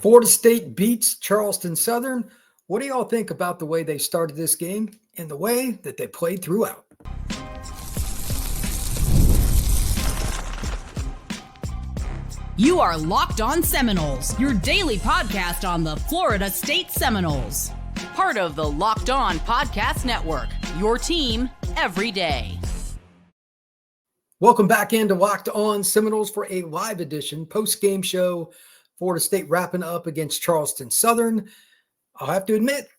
Florida State beats Charleston Southern. What do y'all think about the way they started this game and the way that they played throughout? You are Locked On Seminoles, your daily podcast on the Florida State Seminoles. Part of the Locked On Podcast Network, your team every day. Welcome back into Locked On Seminoles for a live edition post-game show. Florida State wrapping up against Charleston Southern. I'll have to admit,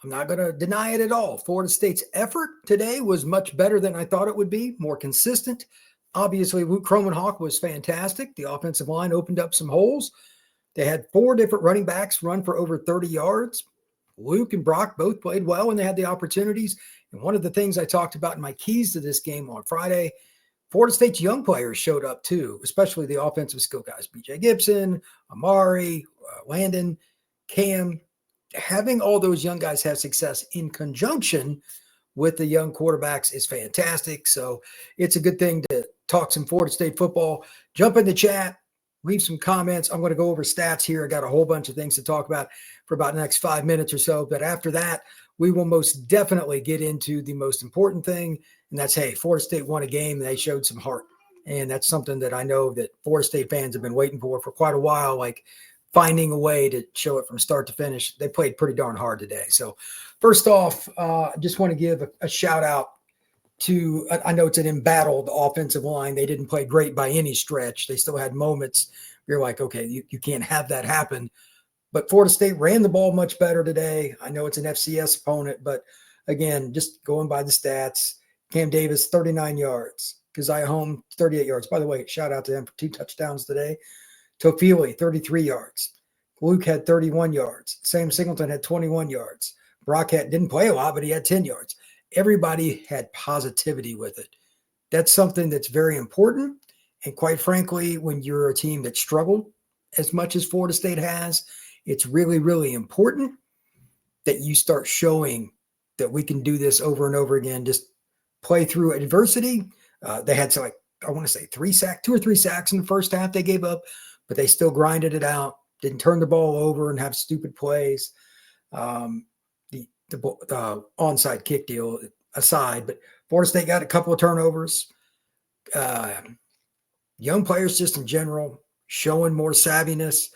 I'm not going to deny it at all. Florida State's effort today was much better than I thought it would be, more consistent. Obviously, Luke Kromenhoek was fantastic. The offensive line opened up some holes. They had 4 different running backs run for over 30 yards. Luke and Brock both played well when they had the opportunities. And one of the things I talked about in my keys to this game on Friday, Florida State's young players showed up too, especially the offensive skill guys. B.J. Gibson, Amari, Landon, Cam. Having all those young guys have success in conjunction with the young quarterbacks is fantastic. So it's a good thing to talk some Florida State football. Jump in the chat, leave some comments. I'm going to go over stats here. I got a whole bunch of things to talk about for about the next 5 minutes or so. But after that, we will most definitely get into the most important thing. And that's, hey, Florida State won a game. They showed some heart. And that's something that I know that Florida State fans have been waiting for quite a while, like finding a way to show it from start to finish. They played pretty darn hard today. So first off, I just want to give a shout out to, I know it's an embattled offensive line. They didn't play great by any stretch. They still had moments where you're like, okay, you can't have that happen. But Florida State ran the ball much better today. I know it's an FCS opponent, but again, just going by the stats, Cam Davis, 39 yards. Keziah Holm, 38 yards. By the way, shout out to him for 2 touchdowns today. Tofili, 33 yards. Luke had 31 yards. Sam Singleton had 21 yards. Brock didn't play a lot, but he had 10 yards. Everybody had positivity with it. That's something that's very important. And quite frankly, when you're a team that struggled as much as Florida State has, it's really, really important that you start showing that we can do this over and over again. Just play through adversity. They had I want to say 2 or 3 sacks in the first half they gave up, but they still grinded it out, didn't turn the ball over and have stupid plays. The onside kick deal aside, but Florida State got a couple of turnovers. Young players just in general showing more savviness.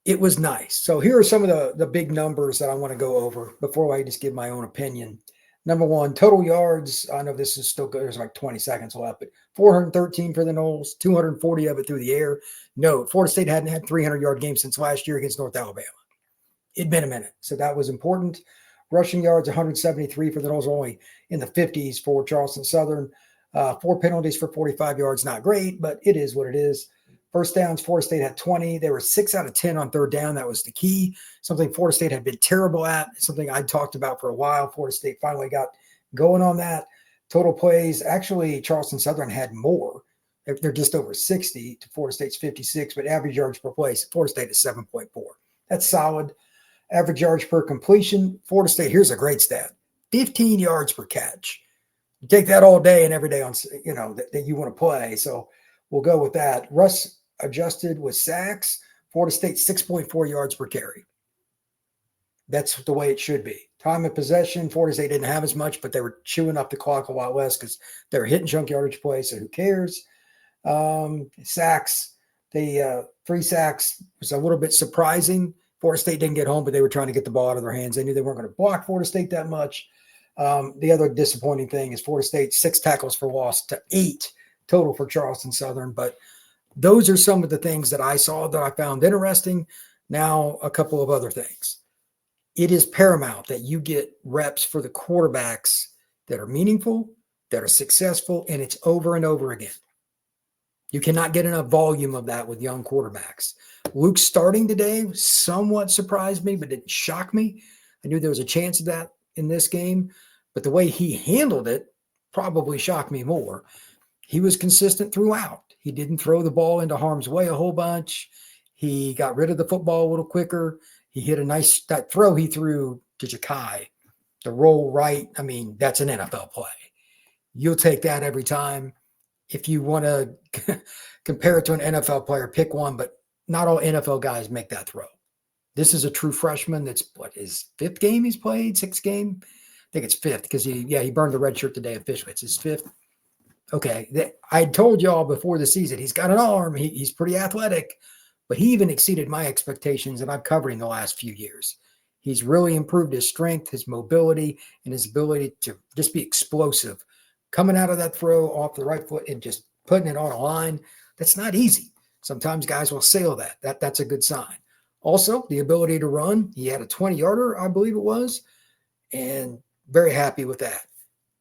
It was nice. So here are some of the big numbers that I want to go over before I just give my own opinion. Number one, total yards. I know this is still good. There's like 20 seconds left, but 413 for the Noles, 240 of it through the air. Note, Florida State hadn't had 300-yard game since last year against North Alabama. It'd been a minute, so that was important. Rushing yards, 173 for the Noles, only in the 50s for Charleston Southern. 4 penalties for 45 yards, not great, but it is what it is. First downs, Florida State had 20. They were 6 out of 10 on third down. That was the key. Something Florida State had been terrible at. Something I talked about for a while. Florida State finally got going on that. Total plays, actually, Charleston Southern had more. They're just over 60 to Florida State's 56, but average yards per play, Florida State is 7.4. That's solid. Average yards per completion, Florida State, here's a great stat, 15 yards per catch. You take that all day and every day on, that you want to play. So we'll go with that. Russ adjusted with sacks. Florida State, 6.4 yards per carry. That's the way it should be. Time of possession, Florida State didn't have as much, but they were chewing up the clock a lot less because they were hitting chunk yardage plays, so who cares? Sacks, 3 sacks was a little bit surprising. Florida State didn't get home, but they were trying to get the ball out of their hands. They knew they weren't going to block Florida State that much. The other disappointing thing is Florida State, 6 tackles for loss to 8 total for Charleston Southern. But those are some of the things that I saw that I found interesting. Now, a couple of other things. It is paramount that you get reps for the quarterbacks that are meaningful, that are successful, and it's over and over again. You cannot get enough volume of that with young quarterbacks. Luke starting today somewhat surprised me, but didn't shock me. I knew there was a chance of that in this game, but the way he handled it probably shocked me more. He was consistent throughout. He didn't throw the ball into harm's way a whole bunch. He got rid of the football a little quicker. He hit that throw he threw to Ja'Kai, the roll right. I mean, that's an NFL play. You'll take that every time. If you want to compare it to an NFL player, pick one, but not all NFL guys make that throw. This is a true freshman. That's his fifth game he's played, sixth game. I think it's fifth because he burned the red shirt today officially. It's his fifth. Okay. I told y'all before the season, he's got an arm. He's pretty athletic, but he even exceeded my expectations, and I've covered him the last few years. He's really improved his strength, his mobility, and his ability to just be explosive. Coming out of that throw off the right foot and just putting it on a line, that's not easy. Sometimes guys will sail that. That's a good sign. Also, the ability to run. He had a 20-yarder, I believe it was, and very happy with that.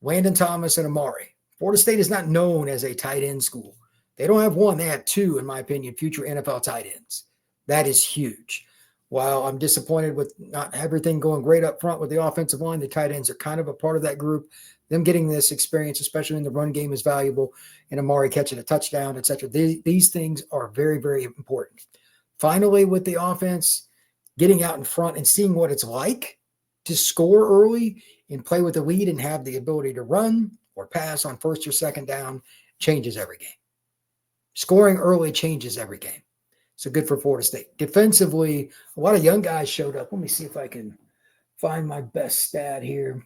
Landon Thomas and Amari. Florida State is not known as a tight end school. They don't have one. They have two, in my opinion, future NFL tight ends. That is huge. While I'm disappointed with not everything going great up front with the offensive line, the tight ends are kind of a part of that group. Them getting this experience, especially in the run game, is valuable, and Amari catching a touchdown, etc. These things are very, very important. Finally, with the offense, getting out in front and seeing what it's like to score early and play with the lead and have the ability to run or pass on first or second down changes every game. Scoring early changes every game. So good for Florida State. Defensively, a lot of young guys showed up. Let me see if I can find my best stat here.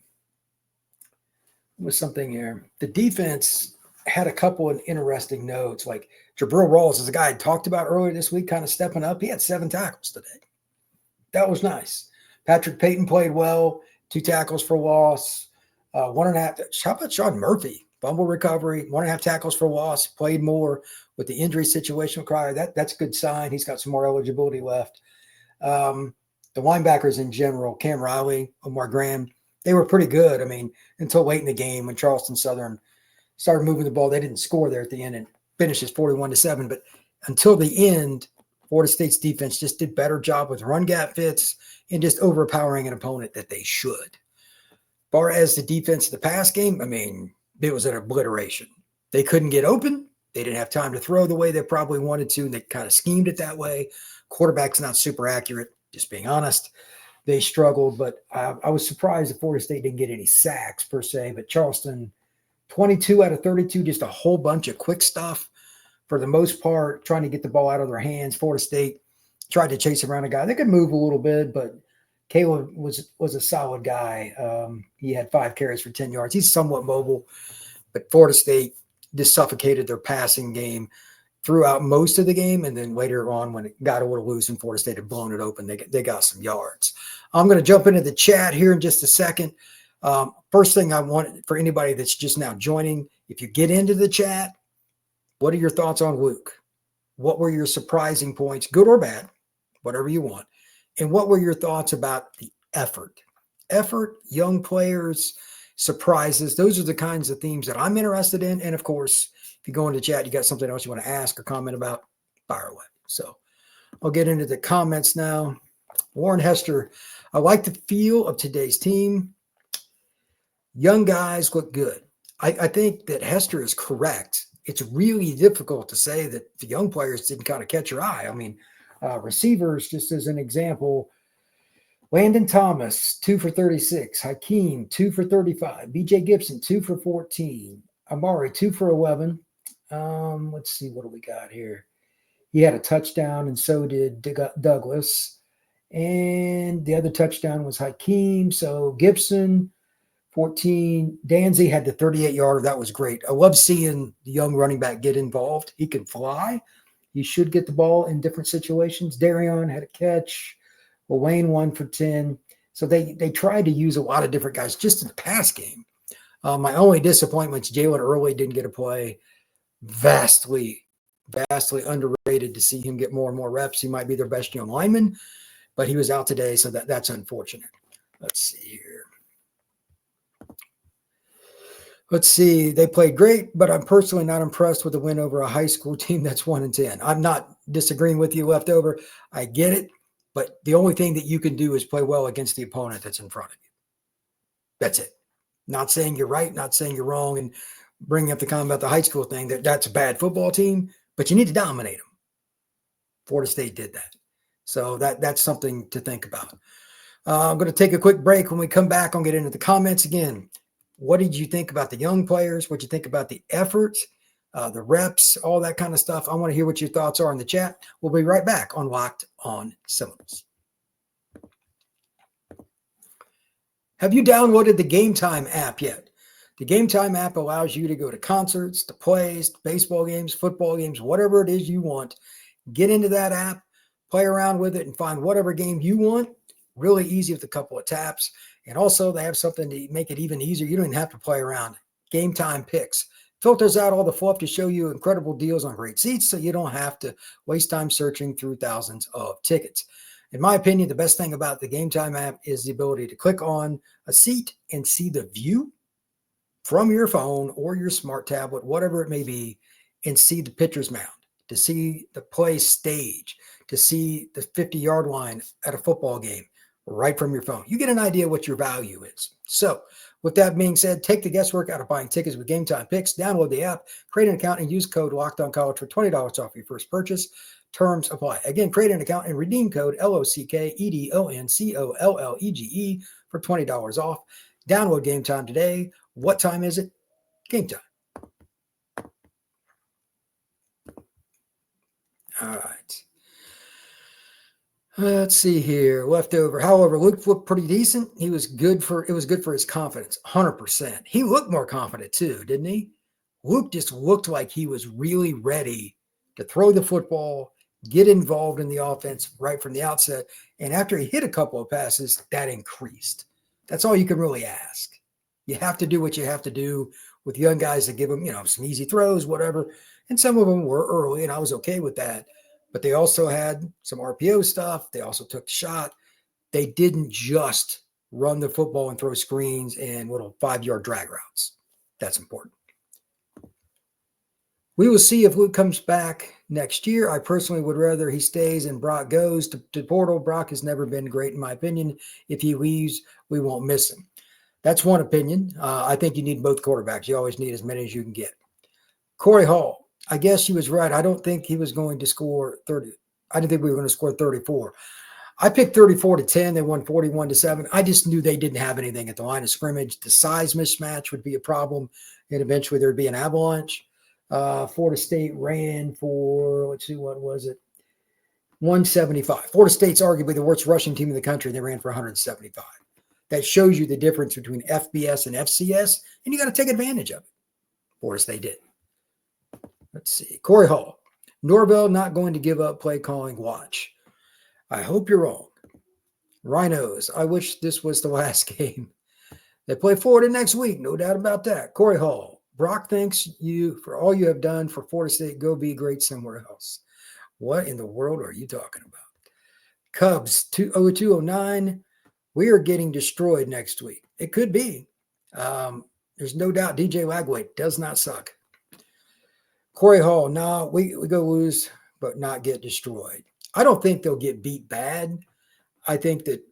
With something here. The defense had a couple of interesting notes, like Jabril Rawls is a guy I talked about earlier this week, kind of stepping up. He had 7 tackles today. That was nice. Patrick Payton played well, 2 tackles for loss, 1.5. How about Sean Murphy? Fumble recovery, 1.5 tackles for loss, played more with the injury situation. That's a good sign. He's got some more eligibility left. The linebackers in general, Cam Riley, Omar Graham, they were pretty good. I mean, until late in the game when Charleston Southern started moving the ball, they didn't score there at the end and finishes 41-7. But until the end, Florida State's defense just did a better job with run gap fits and just overpowering an opponent that they should. As far as the defense of the pass game, I mean, it was an obliteration. They couldn't get open. They didn't have time to throw the way they probably wanted to, and they kind of schemed it that way. Quarterback's not super accurate, just being honest. They struggled, but I was surprised that Florida State didn't get any sacks per se, but Charleston, 22 out of 32, just a whole bunch of quick stuff. For the most part, trying to get the ball out of their hands. Florida State tried to chase around a guy. They could move a little bit, but Caleb was a solid guy. He had 5 carries for 10 yards. He's somewhat mobile, but Florida State just suffocated their passing game throughout most of the game, and then later on when it got a little loose and Florida State had blown it open, they got some yards. I'm going to jump into the chat here in just a second. First thing I want for anybody that's just now joining, if you get into the chat, what are your thoughts on Luke? What were your surprising points, good or bad, whatever you want? And what were your thoughts about the effort? Effort, young players, surprises. Those are the kinds of themes that I'm interested in. And of course, if you go into chat, you got something else you want to ask or comment about, fire away. So I'll get into the comments now. Warren Hester, I like the feel of today's team. Young guys look good. I think that Hester is correct. It's really difficult to say that the young players didn't kind of catch your eye. I mean, receivers, just as an example, Landon Thomas, 2 for 36. Hakeem, 2 for 35. BJ Gibson, 2 for 14. Amari, 2 for 11. Let's see, what do we got here? He had a touchdown, and so did Douglas. And the other touchdown was Hakeem. So Gibson, 14. Danzy had the 38-yarder. That was great. I love seeing the young running back get involved. He can fly. He should get the ball in different situations. Darion had a catch. Well, Wayne 1 for 10. So they tried to use a lot of different guys just in the pass game. My only disappointment is Jalen Early didn't get a play. Vastly underrated to see him get more and more reps. He might be their best young lineman, but he was out today, so that's unfortunate. Let's see here. Let's see. They played great, but I'm personally not impressed with the win over a high school team that's 1-10. I'm not disagreeing with you, Leftover. I get it, but the only thing that you can do is play well against the opponent that's in front of you. That's it. Not saying you're right, not saying you're wrong, and bringing up the comment about the high school thing, that's a bad football team, but you need to dominate them. Florida State did that. So that's something to think about. I'm going to take a quick break. When we come back, I'll get into the comments again. What did you think about the young players? What did you think about the effort? the reps, all that kind of stuff. I want to hear what your thoughts are in the chat. We'll be right back on Locked on Seminoles. Have you downloaded the Gametime app yet? The Gametime app allows you to go to concerts, to plays, to baseball games, football games, whatever it is you want. Get into that app, play around with it, and find whatever game you want. Really easy with a couple of taps. And also, they have something to make it even easier. You don't even have to play around. Gametime Picks filters out all the fluff to show you incredible deals on great seats, so you don't have to waste time searching through thousands of tickets. In my opinion, the best thing about the Gametime app is the ability to click on a seat and see the view from your phone or your smart tablet, whatever it may be, and see the pitcher's mound, to see the play stage, to see the 50-yard line at a football game right from your phone. You get an idea what your value is. So with that being said, take the guesswork out of buying tickets with Gametime Picks. Download the app, create an account, and use code LOCKEDONCollege for $20 off your first purchase. Terms apply. Again, create an account and redeem code LOCKEDONCOLLEGE for $20 off. Download Gametime today. What time is it? Gametime. All right. Let's see here. Leftover. However, Luke looked pretty decent. It was good for his confidence. 100%. He looked more confident too, didn't he? Luke just looked like he was really ready to throw the football, get involved in the offense right from the outset. And after he hit a couple of passes, that increased. That's all you can really ask. You have to do what you have to do with young guys that give them, some easy throws, whatever. And some of them were early, and I was okay with that. But they also had some RPO stuff. They also took the shot. They didn't just run the football and throw screens and little 5-yard drag routes. That's important. We will see if Luke comes back next year. I personally would rather he stays and Brock goes to portal. Brock has never been great, in my opinion. If he leaves, we won't miss him. That's one opinion. I think you need both quarterbacks. You always need as many as you can get. Corey Hall. I guess she was right. I don't think he was going to score 30. I didn't think we were going to score 34. I picked 34-10. They won 41-7. I just knew they didn't have anything at the line of scrimmage. The size mismatch would be a problem, and eventually there'd be an avalanche. Florida State ran for, let's see, what was it? 175. Florida State's arguably the worst rushing team in the country. They ran for 175. That shows you the difference between FBS and FCS, and you got to take advantage of it. Florida State did. Let's see. Corey Hall. Norvell not going to give up play calling. Watch. I hope you're wrong. Rhinos. I wish this was the last game. They play Florida next week. No doubt about that. Corey Hall. Brock thanks you for all you have done for Florida State. Go be great somewhere else. What in the world are you talking about? Cubs 20209. We are getting destroyed next week. It could be. There's no doubt DJ Lagway does not suck. Corey Hall, no, we go lose, but not get destroyed. I don't think they'll get beat bad. I think that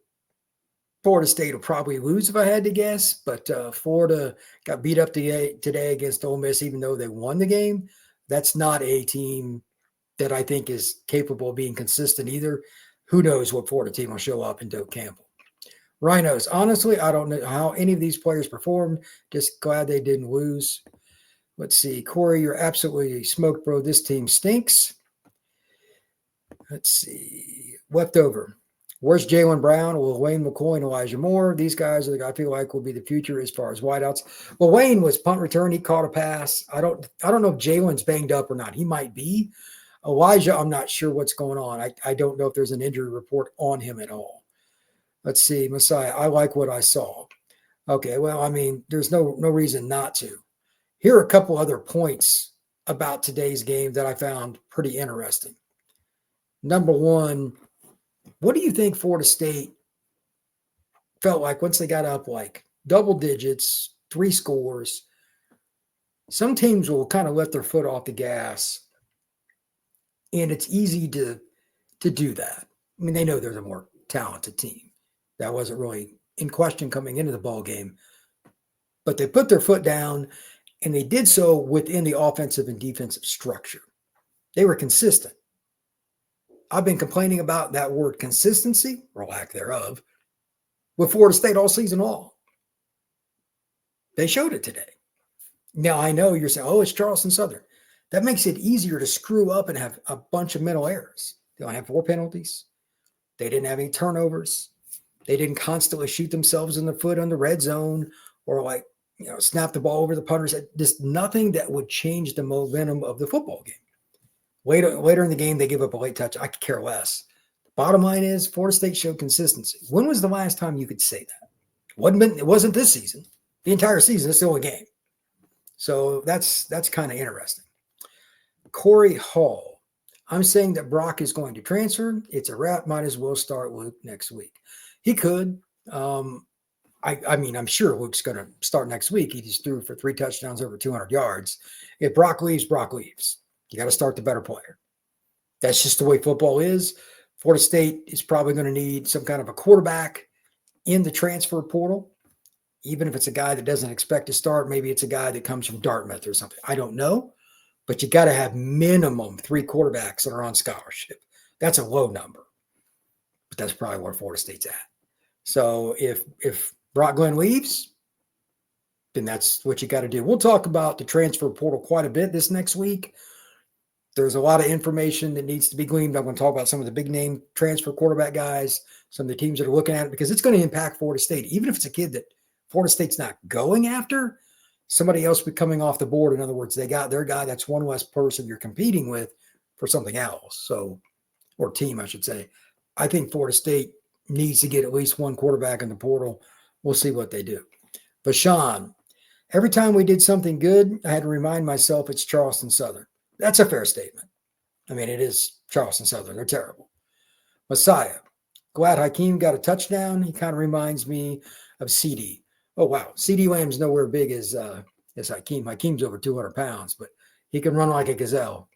Florida State will probably lose if I had to guess, but Florida got beat up today against Ole Miss, even though they won the game. That's not a team that I think is capable of being consistent either. Who knows what Florida team will show up in Doak Campbell. Rhinos, honestly, I don't know how any of these players performed. Just glad they didn't lose. Let's see. Corey, you're absolutely smoked, bro. This team stinks. Let's see. Leftover. Where's Jalen Brown? Will Wayne McCoy and Elijah Moore? These guys are the guys I feel like will be the future as far as wideouts. Well, Wayne was punt return. He caught a pass. I don't know if Jalen's banged up or not. He might be. Elijah, I'm not sure what's going on. I don't know if there's an injury report on him at all. Let's see. Messiah, I like what I saw. Okay, well, I mean, there's no reason not to. Here are a couple other points about today's game that I found pretty interesting. Number one, what do you think Florida State felt like once they got up like double digits, 3 scores? Some teams will kind of let their foot off the gas, and it's easy to do that. I mean, they know they're the more talented team. That wasn't really in question coming into the ball game, but they put their foot down, and they did so within the offensive and defensive structure. They were consistent. I've been complaining about that word consistency, or lack thereof, with Florida State all season long. They showed it today. Now, I know you're saying, oh, it's Charleston Southern. That makes it easier to screw up and have a bunch of mental errors. They don't have 4 penalties. They didn't have any turnovers. They didn't constantly shoot themselves in the foot on the red zone or snap the ball over the punter's head. Just nothing that would change the momentum of the football game. Later in the game, they give up a late touch. I could care less. The bottom line is Florida State showed consistency. When was the last time you could say that? It wasn't this season. The entire season. It's still a game. So that's kind of interesting. Corey Hall. I'm saying that Brock is going to transfer. It's a wrap. Might as well start Luke next week. He could. I'm sure Luke's going to start next week. He just threw for 3 touchdowns over 200 yards. If Brock leaves, Brock leaves. You got to start the better player. That's just the way football is. Florida State is probably going to need some kind of a quarterback in the transfer portal, even if it's a guy that doesn't expect to start. Maybe it's a guy that comes from Dartmouth or something. I don't know. But you got to have minimum 3 quarterbacks that are on scholarship. That's a low number. But that's probably where Florida State's at. So if Brock Glenn leaves, then that's what you got to do. We'll talk about the transfer portal quite a bit this next week. There's a lot of information that needs to be gleaned. I'm going to talk about some of the big name transfer quarterback guys, some of the teams that are looking at it, because it's going to impact Florida State. Even if it's a kid that Florida State's not going after, somebody else be coming off the board. In other words, they got their guy. That's one less person you're competing with for something else. So, or team, I should say. I think Florida State needs to get at least 1 quarterback in the portal. We'll see what they do. But Sean, every time we did something good, I had to remind myself it's Charleston Southern. That's a fair statement. I mean, it is Charleston Southern. They're terrible. Messiah, glad Hakeem got a touchdown. He kind of reminds me of CD. Oh, wow. CD Lamb's nowhere big as Hakeem. Hakeem's over 200 pounds, but he can run like a gazelle.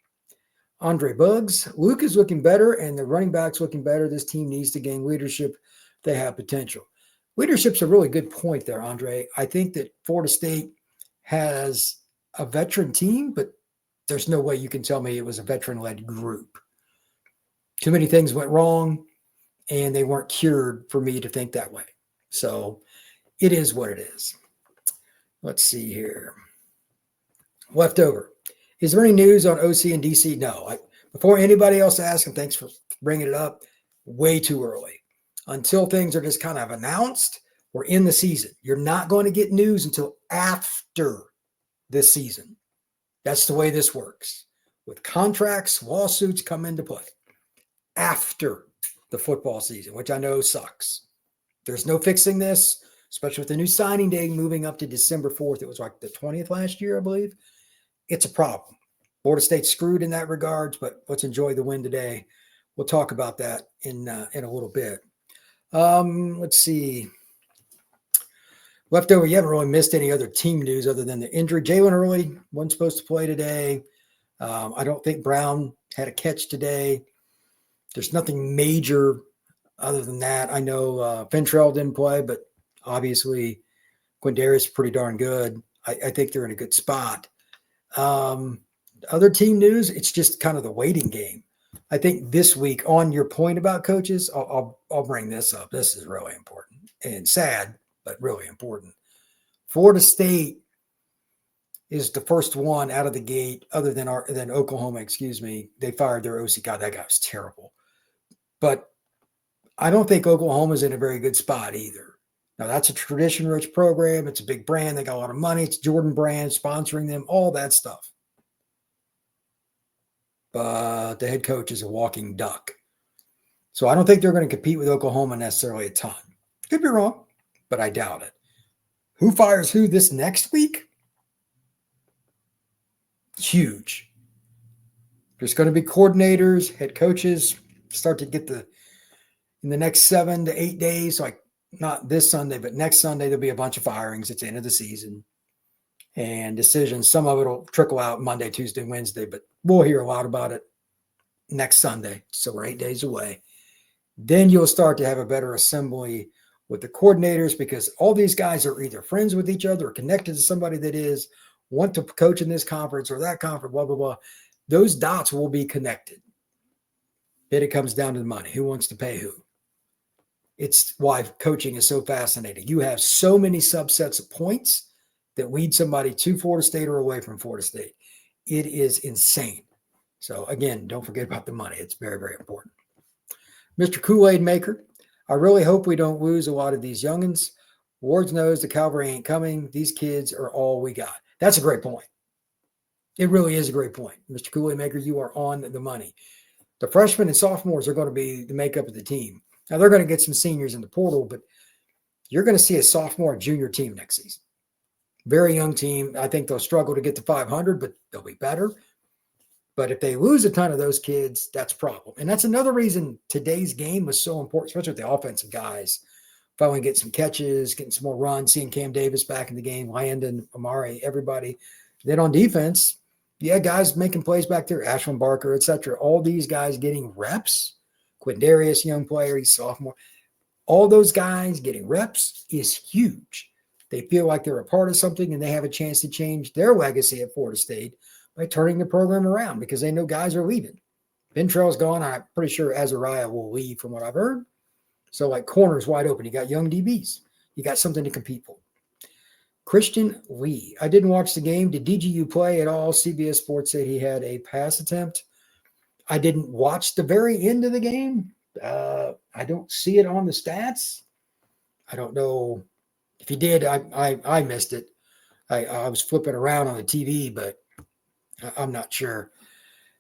Andre Bugs, Luke is looking better, and the running back's looking better. This team needs to gain leadership. They have potential. Leadership's a really good point there, Andre. I think that Florida State has a veteran team, but there's no way you can tell me it was a veteran-led group. Too many things went wrong, and they weren't cured for me to think that way. So it is what it is. Let's see here. Leftover. Is there any news on OC and DC? No. Before anybody else asks, and thanks for bringing it up, way too early. Until things are just kind of announced, we're in the season. You're not going to get news until after this season. That's the way this works. With contracts, lawsuits come into play after the football season, which I know sucks. There's no fixing this, especially with the new signing day moving up to December 4th. It was like the 20th last year, I believe. It's a problem. Florida State screwed in that regards, but let's enjoy the win today. We'll talk about that in a little bit. Let's see. Leftover, you haven't really missed any other team news other than the injury. Jalen Early wasn't supposed to play today. I don't think Brown had a catch today. There's nothing major other than that. I know Ventrell didn't play, but obviously Quindarius is pretty darn good. I think they're in a good spot. Other team news, it's just kind of the waiting game. I think this week, on your point about coaches, I'll bring this up. This is really important and sad, but really important. Florida State is the first one out of the gate, other than Oklahoma. They fired their OC. God, that guy was terrible. But I don't think Oklahoma's in a very good spot either. Now, that's a tradition-rich program. It's a big brand. They got a lot of money. It's Jordan Brand sponsoring them, all that stuff. But the head coach is a walking duck. So I don't think they're going to compete with Oklahoma necessarily a ton. Could be wrong, but I doubt it. Who fires who this next week? Huge. There's going to be coordinators, head coaches start to get in the next 7 to 8 days, like not this Sunday, but next Sunday, there'll be a bunch of firings. It's the end of the season and decisions. Some of it will trickle out Monday, Tuesday, Wednesday, but we'll hear a lot about it next Sunday. So we're 8 days away. Then you'll start to have a better assembly with the coordinators, because all these guys are either friends with each other or connected to somebody that want to coach in this conference or that conference, blah, blah, blah. Those dots will be connected. Then it comes down to the money. Who wants to pay who? It's why coaching is so fascinating. You have so many subsets of points that lead somebody to Florida State or away from Florida State. It is insane. So again, don't forget about the money. It's very, very important. Mr. Kool-Aid Maker, I really hope we don't lose a lot of these youngins. Wards knows the cavalry ain't coming. These kids are all we got. That's a great point. It really is a great point. Mr. Kool-Aid Maker, you are on the money. The freshmen and sophomores are going to be the makeup of the team. Now, they're going to get some seniors in the portal, but you're going to see a sophomore and junior team next season. Very young team. I think they'll struggle to get to 500, but they'll be better. But if they lose a ton of those kids, that's a problem. And that's another reason today's game was so important, especially with the offensive guys. Finally getting some catches, getting some more runs, seeing Cam Davis back in the game, Landon, Amari, everybody. Then on defense, yeah, guys making plays back there, Ashwin Barker, etc. All these guys getting reps. Quindarius, young player, he's sophomore. All those guys getting reps is huge. They feel like they're a part of something, and they have a chance to change their legacy at Florida State by turning the program around because they know guys are leaving. Ventrell's gone. I'm pretty sure Azariah will leave from what I've heard. So, like, corners wide open. You got young DBs. You got something to compete for. Christian Lee. I didn't watch the game. Did DGU play at all? CBS Sports said he had a pass attempt. I didn't watch the very end of the game. I don't see it on the stats. I don't know if he did. I missed it. I was flipping around on the TV, but I'm not sure.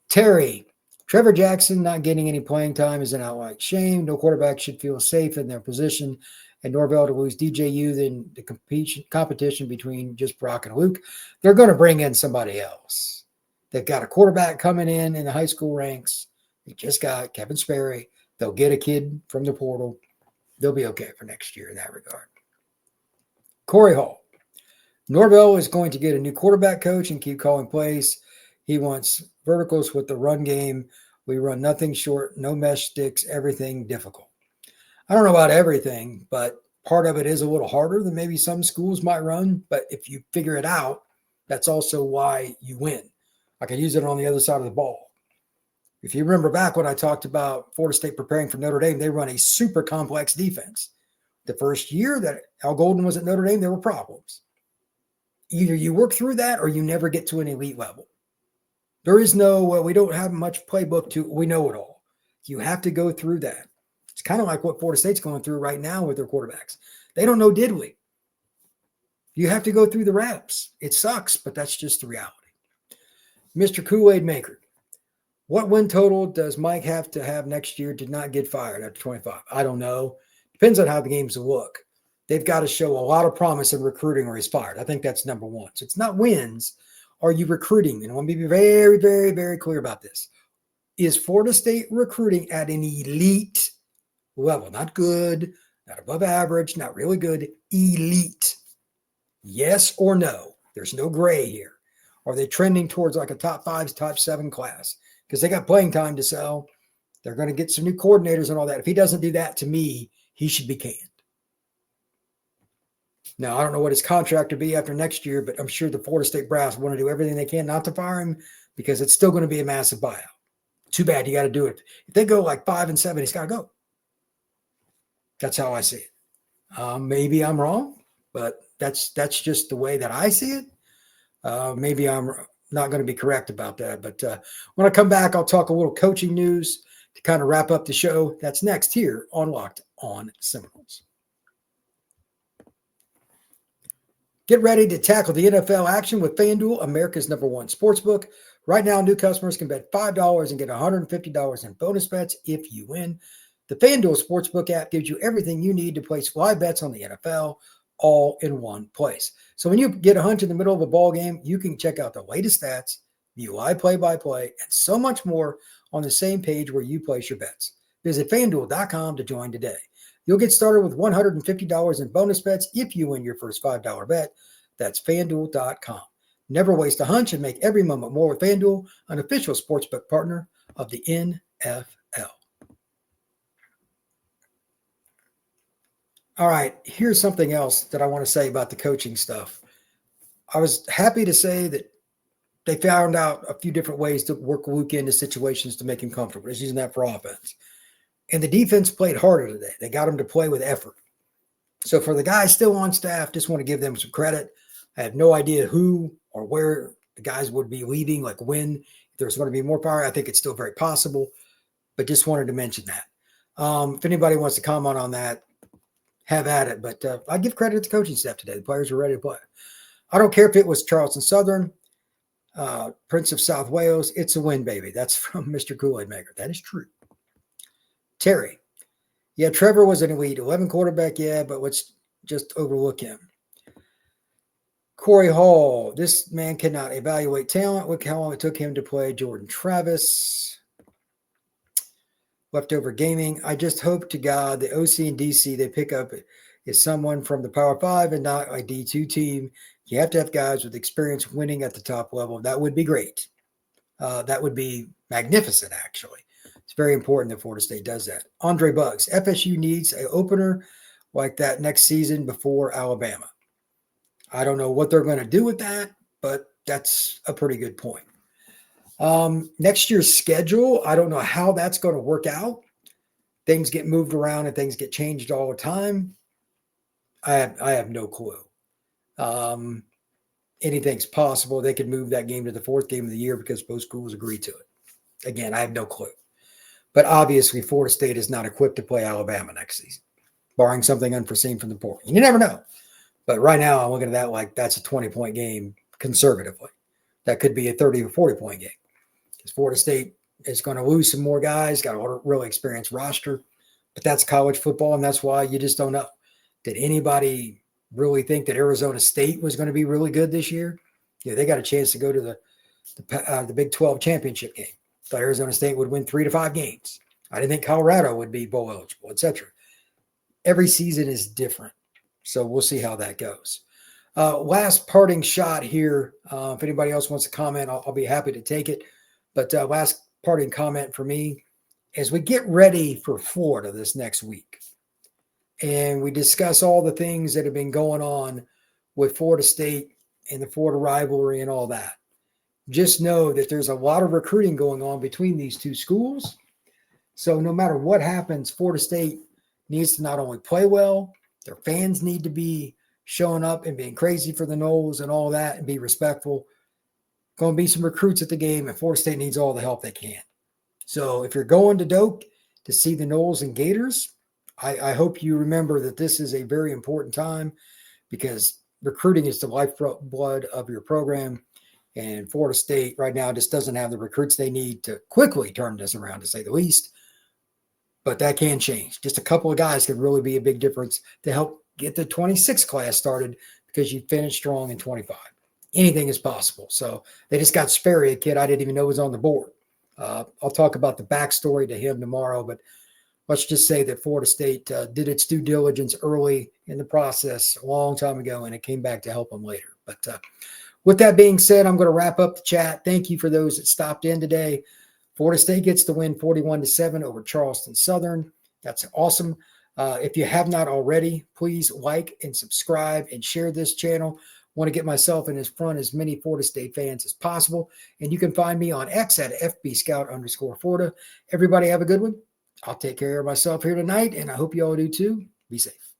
Terry, Trevor Jackson not getting any playing time is an outright shame. No quarterback should feel safe in their position. And Norvell to lose DJU, then the competition between just Brock and Luke. They're going to bring in somebody else. They've got a quarterback coming in the high school ranks. They just got Kevin Sperry. They'll get a kid from the portal. They'll be okay for next year in that regard. Corey Hall. Norvell is going to get a new quarterback coach and keep calling plays. He wants verticals with the run game. We run nothing short, no mesh sticks, everything difficult. I don't know about everything, but part of it is a little harder than maybe some schools might run. But if you figure it out, that's also why you win. I can use it on the other side of the ball. If you remember back when I talked about Florida State preparing for Notre Dame, they run a super complex defense. The first year that Al Golden was at Notre Dame, there were problems. Either you work through that or you never get to an elite level. There is no, we don't have much playbook to, we know it all. You have to go through that. It's kind of like what Florida State's going through right now with their quarterbacks. They don't know diddly. You have to go through the reps. It sucks, but that's just the reality. Mr. Kool-Aid Maker, what win total does Mike have to have next year to not get fired after 25? I don't know. Depends on how the games look. They've got to show a lot of promise in recruiting or he's fired. I think that's number one. So it's not wins. Are you recruiting? And I want to be very, very, very clear about this. Is Florida State recruiting at an elite level? Not good, not above average, not really good, elite. Yes or no? There's no gray here. Are they trending towards like a top 5, top 7 class? Because they got playing time to sell. They're going to get some new coordinators and all that. If he doesn't do that, to me, he should be canned. Now, I don't know what his contract will be after next year, but I'm sure the Florida State brass want to do everything they can not to fire him because it's still going to be a massive buyout. Too bad you got to do it. If they go like 5-7, he's got to go. That's how I see it. Maybe I'm wrong, but that's just the way that I see it. Maybe I'm not going to be correct about that. But when I come back, I'll talk a little coaching news to kind of wrap up the show. That's next here on Locked on Seminoles. Get ready to tackle the NFL action with FanDuel, America's #1 sportsbook. Right now, new customers can bet $5 and get $150 in bonus bets if you win. The FanDuel Sportsbook app gives you everything you need to place live bets on the NFL all in one place. So when you get a hunch in the middle of a ball game, you can check out the latest stats, view live play-by-play, and so much more on the same page where you place your bets. Visit FanDuel.com to join today. You'll get started with $150 in bonus bets if you win your first $5 bet. That's FanDuel.com. Never waste a hunch and make every moment more with FanDuel, an official sportsbook partner of the NFL. All right, here's something else that I want to say about the coaching stuff. I was happy to say that they found out a few different ways to work Luke into situations to make him comfortable. Just using that for offense. And the defense played harder today. They got him to play with effort. So for the guys still on staff, just want to give them some credit. I have no idea who or where the guys would be leaving, like when if there's going to be more power. I think it's still very possible, but just wanted to mention that. If anybody wants to comment on that, have at it. But I give credit to the coaching staff today. The players were ready to play. I don't care if it was Charleston Southern, Prince of South Wales. It's a win, baby. That's from Mr. Kool-Aid Maker. That is true. Terry. Yeah, Trevor was an elite 11 quarterback. Yeah, but let's just overlook him. Corey Hall. This man cannot evaluate talent. Look how long it took him to play Jordan Travis. Leftover Gaming. I just hope to God the OC and DC they pick up is someone from the Power 5 and not a D2 team. You have to have guys with experience winning at the top level. That would be great. That would be magnificent, actually. It's very important that Florida State does that. Andre Bugs. FSU needs an opener like that next season before Alabama. I don't know what they're going to do with that, but that's a pretty good point. Next year's schedule, I don't know how that's going to work out. Things get moved around and things get changed all the time. I have no clue. Anything's possible. They could move that game to the fourth game of the year because both schools agree to it. Again, I have no clue. But obviously, Florida State is not equipped to play Alabama next season, barring something unforeseen from the portal. You never know. But right now, I'm looking at that like that's a 20-point game conservatively. That could be a 30 or 40-point game. Because Florida State is going to lose some more guys, got a really experienced roster. But that's college football, and that's why you just don't know. Did anybody really think that Arizona State was going to be really good this year? Yeah, they got a chance to go to the Big 12 championship game. Thought Arizona State would win 3 to 5 games. I didn't think Colorado would be bowl eligible, etc. Every season is different. So we'll see how that goes. Last parting shot here. If anybody else wants to comment, I'll be happy to take it. But last parting comment for me, as we get ready for Florida this next week, and we discuss all the things that have been going on with Florida State and the Florida rivalry and all that, just know that there's a lot of recruiting going on between these two schools. So no matter what happens, Florida State needs to not only play well, their fans need to be showing up and being crazy for the Noles and all that and be respectful. Going to be some recruits at the game, and Florida State needs all the help they can. So if you're going to Doak to see the Noles and Gators, I hope you remember that this is a very important time because recruiting is the lifeblood of your program. And Florida State right now just doesn't have the recruits they need to quickly turn this around, to say the least. But that can change. Just a couple of guys could really be a big difference to help get the 26 class started because you finished strong in 25. Anything is possible. So they just got Sperry, a kid I didn't even know was on the board. I'll talk about the backstory to him tomorrow, but let's just say that Florida State did its due diligence early in the process a long time ago, and it came back to help them later. But with that being said, I'm going to wrap up the chat. Thank you for those that stopped in today. Florida State gets the win 41-7 over Charleston Southern. That's awesome. If you have not already, please like and subscribe and share this channel. Want to get myself in front as many Florida State fans as possible. And you can find me on X at FBScout_Florida. Everybody have a good one. I'll take care of myself here tonight, and I hope you all do too. Be safe.